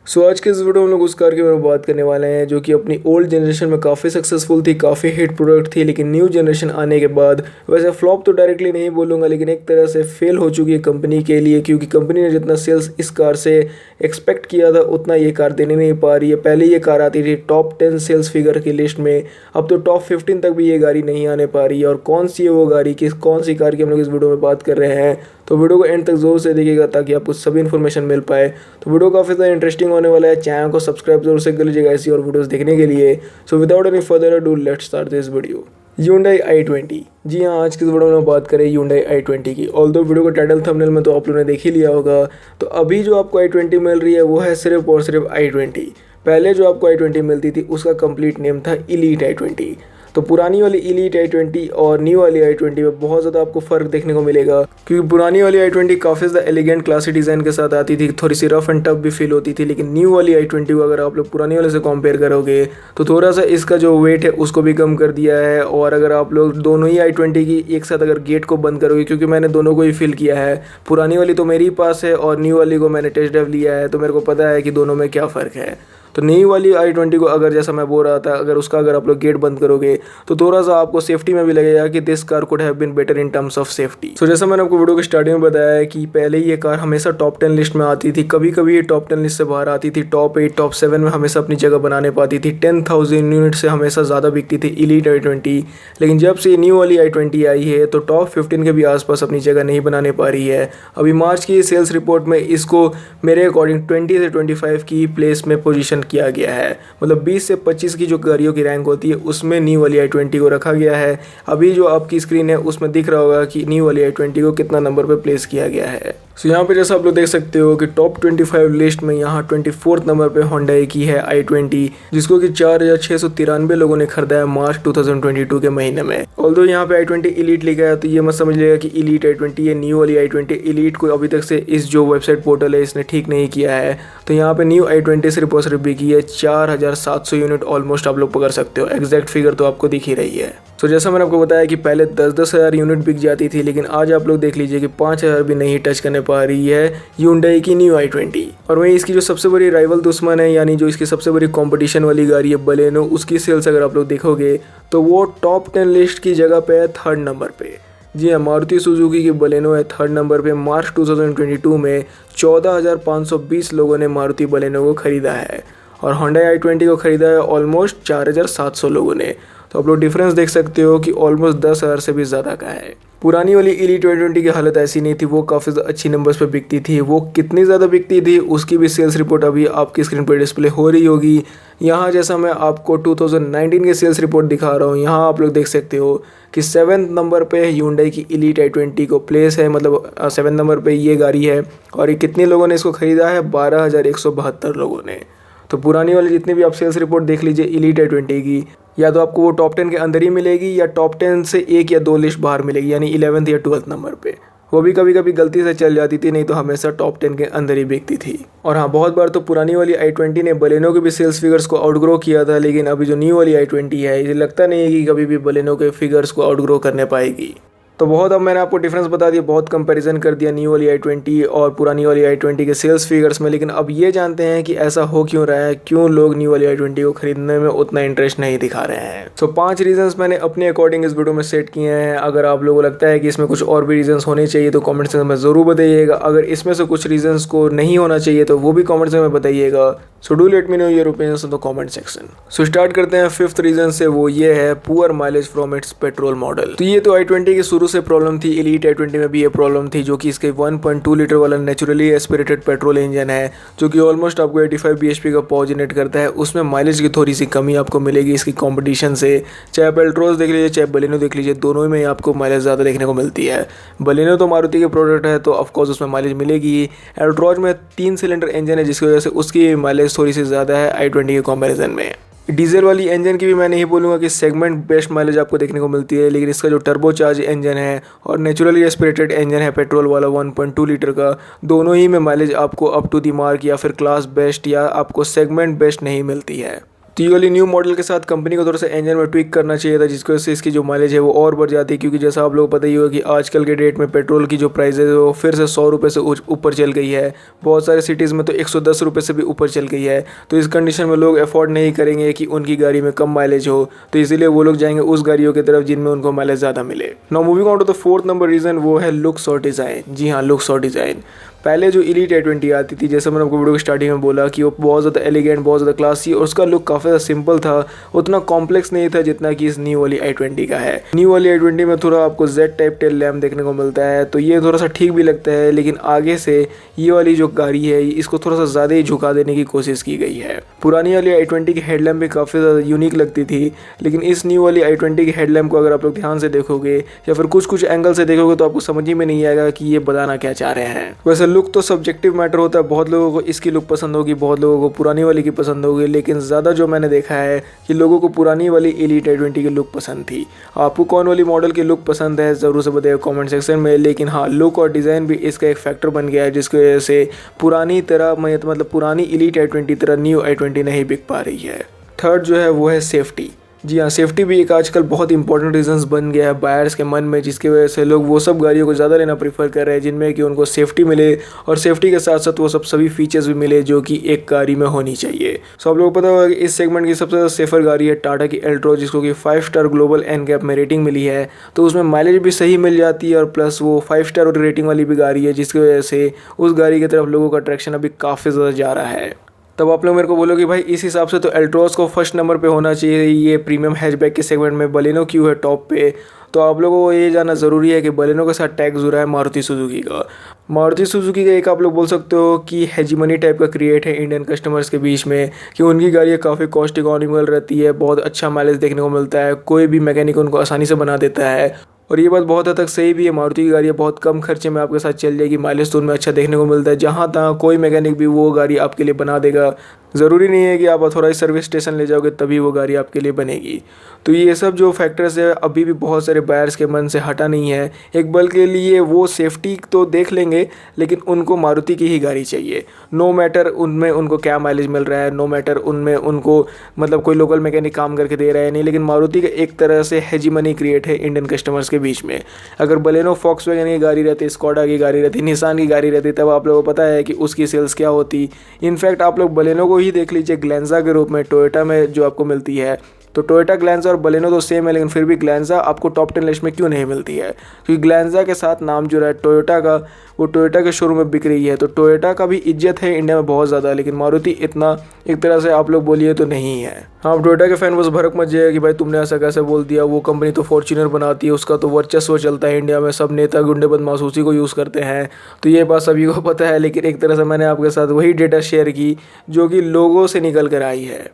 आज के इस वीडियो में हम लोग उस कार के बारे में बात करने वाले हैं जो कि अपनी ओल्ड जनरेशन में काफ़ी सक्सेसफुल थी, काफ़ी हिट प्रोडक्ट थी, लेकिन न्यू जनरेशन आने के बाद वैसे फ्लॉप तो डायरेक्टली नहीं बोलूँगा, लेकिन एक तरह से फेल हो चुकी है कंपनी के लिए, क्योंकि कंपनी ने जितना सेल्स इस कार से एक्सपेक्ट किया था उतना ये कार देने नहीं पा रही है। पहले ये कार आती थी टॉप 10 सेल्स फिगर की लिस्ट में, अब तो टॉप 15 तक भी ये गाड़ी नहीं आने पा रही है। और कौन सी है वो गाड़ी, कौन सी कार की हम लोग इस वीडियो में बात कर रहे हैं, तो वीडियो को एंड तक ज़रूर से देखिएगा ताकि आपको सभी इन्फॉर्मेशन मिल पाए। तो वीडियो काफ़ी ज़्यादा इंटरेस्टिंग होने वाला है। चैनल को सब्सक्राइब जरूर से कर लीजिएगा ऐसी और वीडियोस देखने के लिए। So without any further ado let's start this video. Hyundai i20। जी हाँ, आज की इस वीडियो में बात करें Hyundai i20 की। ऑल्दो वीडियो को टाइटल थंबनेल में तो आप लोगों ने देख ही लिया होगा। तो अभी जो आपको i20 मिल रही है वो है सिर्फ और सिर्फ i20। पहले जो आपको i20 मिलती थी उसका कंप्लीट नेम था Elite i20। तो पुरानी वाली Elite i20 और न्यू वाली i20 में बहुत ज़्यादा आपको फ़र्क देखने को मिलेगा, क्योंकि पुरानी वाली i20 काफ़ी ज़्यादा एलिगेंट क्लासी डिज़ाइन के साथ आती थी, थोड़ी सी रफ एंड टफ भी फील होती थी। लेकिन न्यू वाली i20 को अगर आप लोग पुरानी वाले से कंपेयर करोगे तो थोड़ा सा इसका जो वेट है उसको भी कम कर दिया है। और अगर आप लोग दोनों ही i20 की एक साथ अगर गेट को बंद करोगे, क्योंकि मैंने दोनों को ही फील किया है, पुरानी वाली तो मेरे पास है और न्यू वाली को मैंने टेस्ट ड्राइव लिया है, तो मेरे को पता है कि दोनों में क्या फ़र्क है। तो नई वाली i20 को अगर जैसा मैं बोल रहा था, अगर आप लोग गेट बंद करोगे तो थोड़ा सा आपको सेफ्टी में भी लगेगा कि this car could have been better in terms of safety. So जैसा मैंने आपको वीडियो के स्टार्टिंग में बताया है कि पहले ये कार हमेशा टॉप 10 लिस्ट में आती थी, कभी कभी ये टॉप 10 लिस्ट से बाहर आती थी, टॉप 8 टॉप 7 में हमेशा अपनी जगह बनाने पाती थी। 10,000 यूनिट से हमेशा ज़्यादा बिकती थी Elite i20। लेकिन जब से न्यू वाली i20 आई है तो टॉप 15 के भी आसपास अपनी जगह नहीं बनाने पा रही है। अभी मार्च की सेल्स रिपोर्ट में इसको मेरे अकॉर्डिंग 20 से 25 की प्लेस में पोजीशन किया गया है। मतलब 20 से 25 की जो गाड़ियों की रैंक होती है उसमें न्यू वाली i20 को रखा गया है। अभी जो आपकी स्क्रीन है उसमें दिख रहा होगा कि न्यू वाली i20 को कितना नंबर पे प्लेस किया गया है। सो यहाँ पे जैसा आप लोग देख सकते हो कि टॉप 25 लिस्ट में यहाँ 24th नंबर पे Hyundai की है i20, जिसको कि 4,693 लोगों ने खरीदा है मार्च 2022 के महीने में। ऑल्दो यहाँ पे i20 Elite लिखा है तो ये मत समझिएगा कि Elite i20 ये न्यू वाली i20। Elite को अभी तक से इस जो वेबसाइट पोर्टल है इसने ठीक नहीं किया है। तो यहाँ पे न्यू i20 सिर्फ और सिर्फ बिकी है 4,700 यूनिट ऑलमोस्ट, आप लोग पकड़ सकते हो। एग्जैक्ट फिगर तो आपको दिख ही रही है। तो जैसा मैंने आपको बताया कि पहले 10-10 हज़ार यूनिट बिक जाती थी, लेकिन आज आप लोग देख लीजिए कि 5,000 भी नहीं टच करने पा रही है Hyundai की न्यू i20। और वहीं इसकी जो सबसे बड़ी राइवल दुश्मन है, यानी जो इसकी सबसे बड़ी कंपटीशन वाली गाड़ी है बलेनो, उसकी सेल्स अगर आप लोग देखोगे तो वो टॉप 10 लिस्ट की जगह पे है 3rd नंबर पे। जी हाँ, मारुति सुजुकी की बलेनो है 3rd नंबर पे। मार्च 2022 में 14,520 लोगों ने मारुति बलेनो को ख़रीदा है और Hyundai i20 को ख़रीदा है ऑलमोस्ट 4,700 लोगों ने। तो आप लोग डिफरेंस देख सकते हो कि ऑलमोस्ट 10,000 से भी ज़्यादा का है। पुरानी वाली Elite i20 की हालत ऐसी नहीं थी, वो काफ़ी अच्छी नंबर्स पे बिकती थी। वो कितनी ज़्यादा बिकती थी उसकी भी सेल्स रिपोर्ट अभी आपकी स्क्रीन पर डिस्प्ले हो रही होगी। यहाँ जैसा मैं आपको 2019 के सेल्स रिपोर्ट दिखा रहा हूँ, यहाँ आप लोग देख सकते हो कि 7th नंबर पे Hyundai की Elite i20 को प्लेस है, मतलब 7 नंबर पे ये गाड़ी है। और ये कितने लोगों ने इसको ख़रीदा है? 12,172 लोगों ने। तो पुरानी वाली जितनी भी आप सेल्स रिपोर्ट देख लीजिए Elite i20 की, या तो आपको वो टॉप 10 के अंदर ही मिलेगी या टॉप 10 से 1 या 2 लिस्ट बाहर मिलेगी, यानी 11th या 12th नंबर पे। वो भी कभी कभी गलती से चल जाती थी, नहीं तो हमेशा टॉप 10 के अंदर ही बिकती थी। और हाँ, बहुत बार तो पुरानी वाली i20 ने बलेनो के भी सेल्स फिगर्स को आउटग्रो किया था, लेकिन अभी जो न्यू वाली i20 है ये लगता नहीं है कि कभी भी बलेनो के फिगर्स को आउटग्रो करने पाएगी। तो बहुत, अब मैंने आपको डिफरेंस बता दिया, बहुत कंपैरिजन कर दिया न्यू वाली i20 और पुरानी वाली i20 के सेल्स फिगर्स में। लेकिन अब ये जानते हैं कि ऐसा हो क्यों रहा है, क्यों लोग न्यू वाली i20 को खरीदने में उतना इंटरेस्ट नहीं दिखा रहे हैं। सो 5 रीजंस मैंने अपने अकॉर्डिंग इस वीडियो में सेट किए हैं। अगर आप लोगों को लगता है कि इसमें कुछ और भी रीजंस होने चाहिए तो कॉमेंट सेक्शन में ज़रूर बताइएगा। अगर इसमें से कुछ रीजंस को नहीं होना चाहिए तो वो भी कॉमेंट सेक्शन में बताइएगा। So do let me know your opinions in the comment section. So start करते हैं 5th रीजन से, वो ये है poor mileage from its petrol model. तो ये तो i20 की शुरू से प्रॉब्लम थी, Elite i20 में भी ये प्रॉब्लम थी, जो कि इसके 1.2 लीटर वाला नेचुरली एस्पिरेटेड पेट्रोल इंजन है, जो कि ऑलमोस्ट आपको 85 bhp का पावर जनरेट करता है। उसमें माइलेज की थोड़ी सी कमी आपको मिलेगी इसकी कॉम्पिटिशन से। चाहे आप एल्ट्रोज देख लीजिए चाहे बलेनो देख लीजिए, दोनों में आपको माइलेज ज़्यादा देखने को मिलती है। बलेनो तो मारुति के प्रोडक्ट है तो ऑफकोर्स उसमें माइलेज मिलेगी। एल्ट्रोज में 3 सिलेंडर इंजन है जिसकी वजह से उसकी माइलेज थोड़ी सी ज़्यादा है i20 के कंपैरिजन में। डीजल वाली इंजन की भी मैं नहीं बोलूँगा कि सेगमेंट बेस्ट माइलेज आपको देखने को मिलती है, लेकिन इसका जो टर्बो चार्ज इंजन है और नेचुरली एस्पिरेटेड इंजन है पेट्रोल वाला 1.2 लीटर का, दोनों ही में माइलेज आपको अप टू दी मार्क या फिर क्लास बेस्ट या आपको सेगमेंट बेस्ट नहीं मिलती है। तो ये वाली न्यू मॉडल के साथ कंपनी को थोड़ा सा इंजन में ट्विक करना चाहिए था, जिसकी वजह से इसकी जो माइलेज है वो और बढ़ जाती है। क्योंकि जैसा आप लोगों को पता ही होगा कि आजकल के डेट में पेट्रोल की जो प्राइस है वो फिर से 100 रुपये से ऊपर चल गई है। बहुत सारे सिटीज़ में तो 110 रुपये से भी ऊपर चल गई है। तो इस कंडीशन में लोग अफोर्ड नहीं करेंगे कि उनकी गाड़ी में कम माइलेज हो, तो इसीलिए वो लोग जाएंगे उस गाड़ियों की तरफ जिनमें उनको माइलेज ज़्यादा मिले। Now moving on to the fourth number reason, वो है लुक्स और डिज़ाइन। जी हाँ, लुक्स और डिज़ाइन। पहले जो एलीट i20 आती थी, जैसे मैंने आपको वीडियो की स्टार्टिंग में बोला कि वो बहुत ज़्यादा एलिगेंट, बहुत ज़्यादा क्लासी और उसका लुक काफ़ी ज़्यादा सिंपल था, उतना कॉम्प्लेक्स नहीं था जितना कि इस न्यू वाली i20 का है। न्यू वाली i20 में थोड़ा आपको Z टाइप टेल लैम्प देखने को मिलता है, तो ये थोड़ा सा ठीक भी लगता है, लेकिन आगे से ये वाली जो गाड़ी है इसको थोड़ा सा ज़्यादा ही झुका देने की कोशिश की गई है। पुरानी वाली i20 की हेडलैम्प भी काफ़ी ज़्यादा यूनिक लगती थी, लेकिन इस न्यू वाली i20 की हेडलैम्प को अगर आप लोग ध्यान से देखोगे या फिर कुछ एंगल से देखोगे तो आपको समझ ही में नहीं आएगा कि ये बताना क्या चाह रहे हैं। वैसे लुक तो सब्जेक्टिव मैटर होता है, बहुत लोगों को इसकी लुक पसंद होगी, बहुत लोगों को पुरानी वाली की पसंद होगी, लेकिन ज़्यादा जो मैंने देखा है कि लोगों को पुरानी वाली एलीट i20 की लुक पसंद थी। आपको कौन वाली मॉडल की लुक पसंद है ज़रूर से बताइए कमेंट सेक्शन में। लेकिन हाँ, लुक और डिज़ाइन भी इसका एक फैक्टर बन गया है, जिसकी वजह से पुरानी तरह मतलब पुरानी एलीट i20 तरह न्यू i20 नहीं बिक पा रही है। थर्ड जो है वो है सेफ्टी। जी हाँ, सेफ्टी भी एक आजकल बहुत इंपॉर्टेंट रीजंस बन गया है बायर्स के मन में, जिसकी वजह से लोग वो सब गाड़ियों को ज़्यादा लेना प्रीफर कर रहे हैं जिनमें कि उनको सेफ्टी मिले और सेफ्टी के साथ साथ वो सभी फीचर्स भी मिले जो कि एक गाड़ी में होनी चाहिए। सो आप लोगों को पता होगा कि इस सेगमेंट की सबसे ज़्यादा सेफर गाड़ी है टाटा की एल्ट्रोज, जिसको कि 5 स्टार ग्लोबल NCAP में रेटिंग मिली है। तो उसमें माइलेज भी सही मिल जाती है और प्लस वो 5 स्टार रेटिंग वाली भी गाड़ी है, जिसकी वजह से उस गाड़ी की तरफ लोगों का अट्रैक्शन अभी काफ़ी ज़्यादा जा रहा है। तब आप लोग मेरे को बोलोगे भाई इस हिसाब से तो एल्ट्रोज को फर्स्ट नंबर पे होना चाहिए, ये प्रीमियम हैचबैक के सेगमेंट में बलेनो क्यों है टॉप पे। तो आप लोगों को ये जानना ज़रूरी है कि बलेनो के साथ टैग जुड़ा है मारुति सुजुकी का। मारुति सुजुकी का एक आप लोग बोल सकते हो कि हेजीमनी टाइप का क्रिएट है इंडियन कस्टमर्स के बीच में कि उनकी गाड़ियाँ काफ़ी कॉस्ट इकोनॉमिकल रहती है, बहुत अच्छा माइलेज देखने को मिलता है, कोई भी मैकेनिक उनको आसानी से बना देता है। और ये बात बहुत हद तक सही भी है, मारुति की गाड़ियाँ बहुत कम खर्चे में आपके साथ चल जाएगी, माइलेज तो उनमें अच्छा देखने को मिलता है। जहाँ तहाँ कोई मैकेनिक भी वो गाड़ी आपके लिए बना देगा, ज़रूरी नहीं है कि आप ऑथोराइज सर्विस स्टेशन ले जाओगे तभी वो गाड़ी आपके लिए बनेगी। तो ये सब जो फैक्टर्स है अभी भी बहुत सारे बायर्स के मन से हटा नहीं है। एक बल के लिए वो सेफ्टी तो देख लेंगे, लेकिन उनको मारुति की ही गाड़ी चाहिए, नो मैटर उनमें उनको क्या माइलेज मिल रहा है, नो मैटर उनमें उनको मतलब कोई लोकल मैकेनिक काम करके दे रहा है नहीं, लेकिन मारुति का एक तरह से हेजीमनी क्रिएट है इंडियन कस्टमर्स के बीच में। अगर बलेनो फॉक्सवैगन की गाड़ी रहती, स्कोडा की गाड़ी रहती, निसान की गाड़ी रहती, तब आप लोगों को पता है कि उसकी सेल्स क्या होती। इनफैक्ट आप लोग बलेनो को ही देख लीजिए ग्लैंजा के रूप में टोयोटा में जो आपको मिलती है, तो टोयोटा ग्लैंजा और बलेनो तो सेम है, लेकिन फिर भी ग्लैंजा आपको टॉप 10 लिस्ट में क्यों नहीं मिलती है? क्योंकि ग्लैंजा के साथ नाम जुड़ा है टोयोटा का, वो टोयोटा के शोरूम में बिक रही है। तो टोयोटा का भी इज्जत है इंडिया में बहुत ज़्यादा, लेकिन मारुति इतना एक तरह से आप लोग बोलिए तो नहीं है। हाँ, टोयोटा के फैन बस भड़क मच जाएगा कि भाई तुमने ऐसा कैसे बोल दिया, वो कंपनी तो फॉर्च्यूनर बनाती है, उसका तो वर्चस्व चलता है इंडिया में, सब नेता गुंडे बदमाश उसी को यूज़ करते हैं। तो ये बात सभी को पता है, लेकिन एक तरह से मैंने आपके साथ वही डेटा शेयर की जो कि लोगों से निकल कर आई है।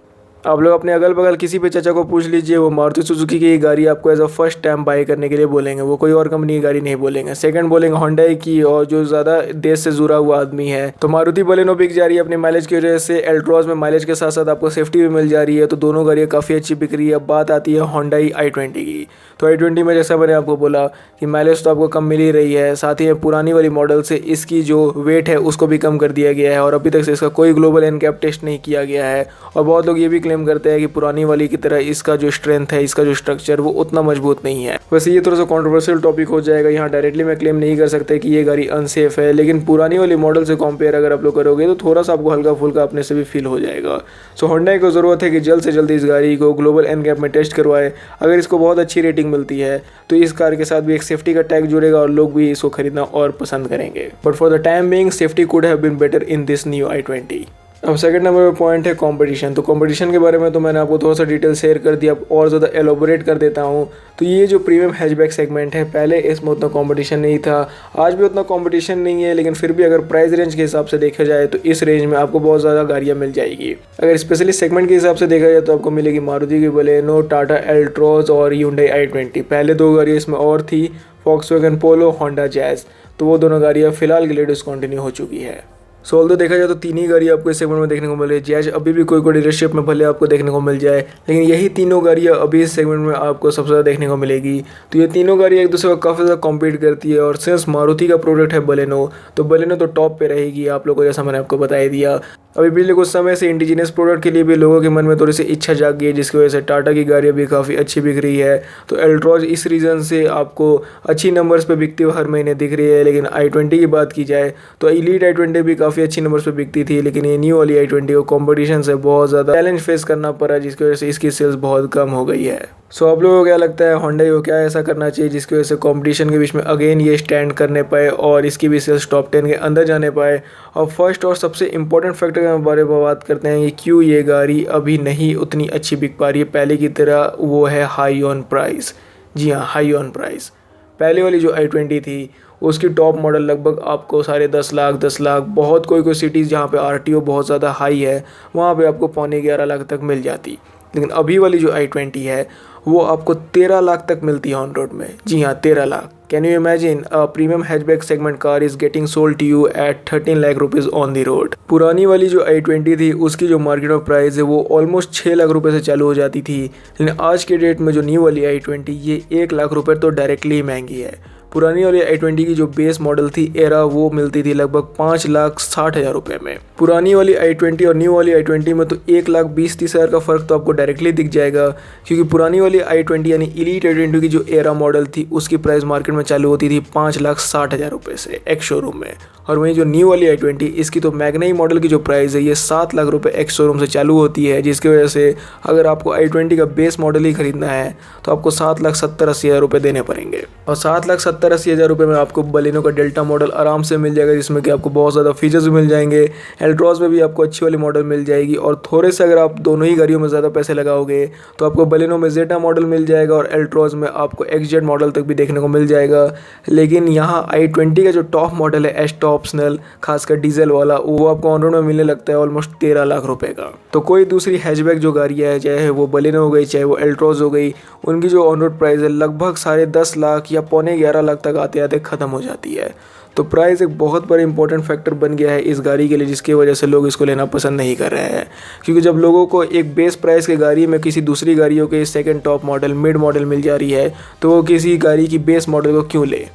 आप लोग अपने अगल बगल किसी भी चाचा को पूछ लीजिए, वो मारुति सुजुकी की गाड़ी आपको as a first time buy करने के लिए बोलेंगे, वो कोई और कंपनी की गाड़ी नहीं बोलेंगे। सेकंड बोलेंगे होंडा की, और जो ज़्यादा देश से जुड़ा हुआ आदमी है तो मारुति बलेनो बिक जा रही है अपनी माइलेज की वजह से। एल्ट्रोज में माइलेज के साथ साथ आपको सेफ्टी भी मिल जा रही है, तो दोनों गाड़ियाँ काफ़ी अच्छी बिक रही है। अब बात आती है होंडा i20 की। तो i20 में जैसा मैंने आपको बोला कि माइलेज तो आपको कम मिल ही रही है, साथ ही पुरानी वाली मॉडल से इसकी जो वेट है उसको भी कम कर दिया गया है, और अभी तक से इसका कोई ग्लोबल NCAP टेस्ट नहीं किया गया है। और बहुत लोग ये भी क्लेम करते हैं कि पुरानी वाली की तरह इसका जो स्ट्रेंथ है, इसका जो स्ट्रक्चर वो उतना मजबूत नहीं है। वैसे ये थोड़ा सा कंट्रोवर्शियल टॉपिक हो जाएगा, यहाँ डायरेक्टली मैं क्लेम नहीं कर सकता कि ये गाड़ी अनसेफ है, लेकिन पुरानी वाली मॉडल से कंपेयर अगर आप लोग करोगे तो थोड़ा सा आपको हल्का फुल्का अपने से भी फील हो जाएगा। सो होंडा को ज़रूरत है कि जल्द से जल्द इस गाड़ी को ग्लोबल NCAP में टेस्ट करवाए। अगर इसको बहुत अच्छी रेटिंग मिलती है तो इस कार के साथ भी एक सेफ्टी का टैग जुड़ेगा और लोग भी इसको खरीदना और पसंद करेंगे। But for the time being safety could have been better in this new i20। अब सेकंड नंबर पे पॉइंट है कंपटीशन। तो कंपटीशन के बारे में तो मैंने आपको थोड़ा सा डिटेल शेयर कर दिया, अब और ज़्यादा एलोबोरेट कर देता हूँ। तो ये जो प्रीमियम हैचबैक सेगमेंट है, पहले इसमें उतना कंपटीशन नहीं था, आज भी उतना कंपटीशन नहीं है, लेकिन फिर भी अगर प्राइस रेंज के हिसाब से देखा जाए तो इस रेंज में आपको बहुत ज़्यादा गाड़ियाँ मिल जाएगी। अगर स्पेशली सेगमेंट के हिसाब से देखा जाए तो आपको मिलेगी मारुति की बलेनो, टाटा एल्ट्रोज और Hyundai i20। पहले दो गाड़ियाँ इसमें और थी, फॉक्सवैगन पोलो, होंडा जैज़, तो वो दोनों गाड़ियाँ फिलहाल के लिए डिसकंटिन्यू हो चुकी है। सो ऑल्दो देखा जाए तो तीन ही गाड़ी आपको इस सेगमेंट में देखने को मिल रही है। जैज अभी भी कोई कोई डीलरशिप में भले आपको देखने को मिल जाए, लेकिन यही तीनों गाड़ियाँ अभी इस सेगमेंट में आपको सबसे ज़्यादा देखने को मिलेगी। तो ये तीनों गाड़ियाँ एक दूसरे को काफ़ी ज़्यादा कॉम्पीट करती है, और सिंस मारुति का प्रोडक्ट है बलेनो, तो बलेनो तो टॉप पे रहेगी आप लोगों को, जैसा मैंने आपको बता दिया। अभी पिछले कुछ समय से इंडिजिनियस प्रोडक्ट के लिए भी लोगों के मन में थोड़ी सी इच्छा जाग गई है, जिसकी वजह से टाटा की गाड़ियाँ भी काफ़ी अच्छी बिक रही है। तो एल्ट्रॉज इस रीज़न से आपको अच्छी नंबर्स पे बिकती हुई हर महीने दिख रही है। लेकिन i20 की बात की जाए तो इलीट i20 भी काफ़ी अच्छी नंबर्स पे बिकती थी, लेकिन ये न्यू वाली i20 को कॉम्पिटिशन से बहुत ज़्यादा चैलेंज फेस करना पड़ा, जिसकी वजह से इसकी सेल्स बहुत कम हो गई है। सो आप लोगों को क्या लगता है, होंडा को क्या ऐसा करना चाहिए जिसकी वजह से कंपटीशन के बीच में अगेन ये स्टैंड करने पाए और इसकी भी सेल्स टॉप 10 के अंदर जाने पाए? और फर्स्ट और सबसे इंपॉर्टेंट फैक्टर के बारे में बात करते हैं कि क्यों ये गाड़ी अभी नहीं उतनी अच्छी बिक पा रही है पहले की तरह, वो है हाई ऑन प्राइस। जी हाँ, हाई ऑन प्राइस। पहले वाली जो i20 थी उसकी टॉप मॉडल लगभग आपको 10.5 लाख 10 लाख, बहुत कोई सिटीज़ जहाँ पे RTO बहुत ज़्यादा हाई है वहाँ पे आपको 11.25 लाख तक मिल जाती। लेकिन अभी वाली जो i20 है वो आपको 13 लाख तक मिलती है ऑन रोड में। जी हाँ, 13 lakh. Can you imagine a premium hatchback segment car is getting sold to you at 13 lakh rupees on the road. पुरानी वाली जो i20 थी उसकी जो मार्केट में प्राइस है वो ऑलमोस्ट 6 लाख रुपए से चालू हो जाती थी, लेकिन आज के डेट में जो न्यू वाली i20 ये 1 लाख रुपए तो डायरेक्टली ही महंगी है। पुरानी वाली i20 की जो बेस मॉडल थी एरा वो मिलती थी लगभग 5,60,000 रुपये में। पुरानी वाली i20 और न्यू वाली i20 में तो 1,20,30,000 का फ़र्क तो आपको डायरेक्टली दिख जाएगा, क्योंकि पुरानी वाली i20 यानी इलीट i20 की जो एरा मॉडल थी उसकी प्राइस मार्केट में चालू होती थी 5,60,000 रुपये से एक्स शोरूम में। और वहीं जो न्यू वाली i20 इसकी तो मैग्नाई मॉडल की जो प्राइस है ये 7 लाख रुपये एक्स शोरूम से चालू होती है, जिसकी वजह से अगर आपको i20 का बेस मॉडल ही खरीदना है तो आपको 7,70,80,000 रुपये देने पड़ेंगे। और 7,70,80,000 रुपये में आपको बलेनो का डेल्टा मॉडल आराम से मिल जाएगा, जिसमें कि आपको बहुत ज़्यादा फीचर्स भी मिल जाएंगे। एल्ट्रॉज में भी आपको अच्छी वाली मॉडल मिल जाएगी, और थोड़े से अगर आप दोनों ही गाड़ियों में ज़्यादा पैसे लगाओगे तो आपको बलेनो में जेटा मॉडल मिल जाएगा और एल्ट्रॉज में आपको XZ मॉडल तक भी देखने को मिल जाएगा। लेकिन यहाँ i20 का जो टॉप मॉडल है एस ऑप्शनल, खासकर डीजल वाला, वो आपको ऑन रोड में मिलने लगता है ऑलमोस्ट 13 लाख रुपए का। तो कोई दूसरी हैचबैक जो गाड़ियाँ है, चाहे वो बलेनो हो गई चाहे वो एल्ट्रॉज हो गई, उनकी जो ऑन रोड प्राइस है लगभग 10.5 लाख या 11.5 लाख तक आते आते ख़त्म हो जाती है। तो प्राइस एक बहुत बड़ा इंपॉर्टेंट फैक्टर बन गया है इस गाड़ी के लिए, जिसकी वजह से लोग इसको लेना पसंद नहीं कर रहे हैं। क्योंकि जब लोगों को एक बेस प्राइस की गाड़ी में किसी दूसरी गाड़ियों के second top model mid model मिल जा रही है, तो वो किसी गाड़ी की बेस मॉडल को क्यों ले।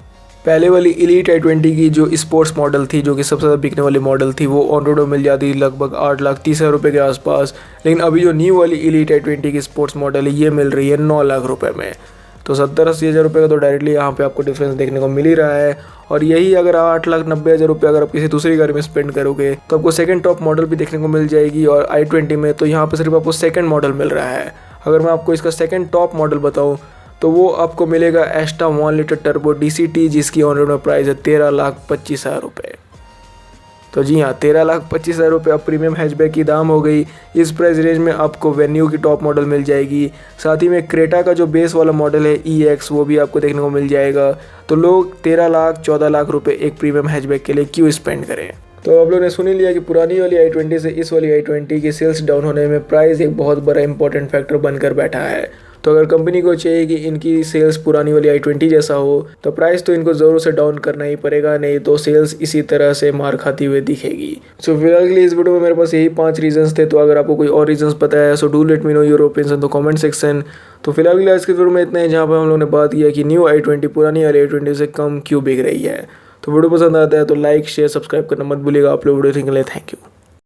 पहले वाली इलीट i20 की जो स्पोर्ट्स मॉडल थी, जो कि सबसे ज़्यादा बिकने वाली मॉडल थी, वो ऑन रोड में मिल जाती थी लगभग 8,30,000 रुपये के आसपास। लेकिन अभी जो न्यू वाली इलीट i20 की स्पोर्ट्स मॉडल है ये मिल रही है 9 लाख रुपये में। तो 70-80,000 रुपये का तो डायरेक्टली यहाँ पे आपको डिफरेंस देखने को मिल ही रहा है। और यही अगर 8,90,000 रुपये अगर आप किसी दूसरी गाड़ी में स्पेंड करोगे तो आपको सेकंड टॉप मॉडल भी देखने को मिल जाएगी। और i20 में तो यहाँ पे सिर्फ आपको सेकंड मॉडल मिल रहा है। अगर मैं आपको इसका सेकंड टॉप मॉडल बताऊँ तो वो आपको मिलेगा एस्टा 1 लीटर टर्बो DCT, जिसकी ऑन रोड में प्राइस है 13,25,000 रुपये। तो जी हाँ, 13,25,000 रुपये अब प्रीमियम हैचबैक की दाम हो गई। इस प्राइस रेंज में आपको वेन्यू की टॉप मॉडल मिल जाएगी, साथ ही में क्रेटा का जो बेस वाला मॉडल है EX वो भी आपको देखने को मिल जाएगा। तो लोग 13 लाख 14 लाख रुपये एक प्रीमियम हैचबैक के लिए क्यों स्पेंड करें। तो आप लोगों ने सुन ही लिया कि पुरानी वाली i20 से इस वाली i20 की सेल्स डाउन होने में प्राइस एक बहुत बड़ा इंपॉर्टेंट फैक्टर बनकर बैठा है। तो अगर कंपनी को चाहिए कि इनकी सेल्स पुरानी वाली i20 जैसा हो तो प्राइस तो इनको ज़रूर से डाउन करना ही पड़ेगा, नहीं तो सेल्स इसी तरह से मार खाती हुई दिखेगी। सो फिलहाल के लिए इस वीडियो में मेरे पास यही 5 रीजंस थे। तो अगर आपको कोई और रीजंस पता है so do let me know your opinions in the comment section. तो फिलहाल के लिए आज के वीडियो में इतना ही, जहाँ पर हम लोगों ने बात किया कि न्यू i20 पुरानी वाली i20 से कम क्यों बिक रही है। तो वीडियो पसंद आता है तो लाइक शेयर सब्सक्राइब करना मत भूलिएगा। आप लोग वीडियो देखने के लिए थैंक यू।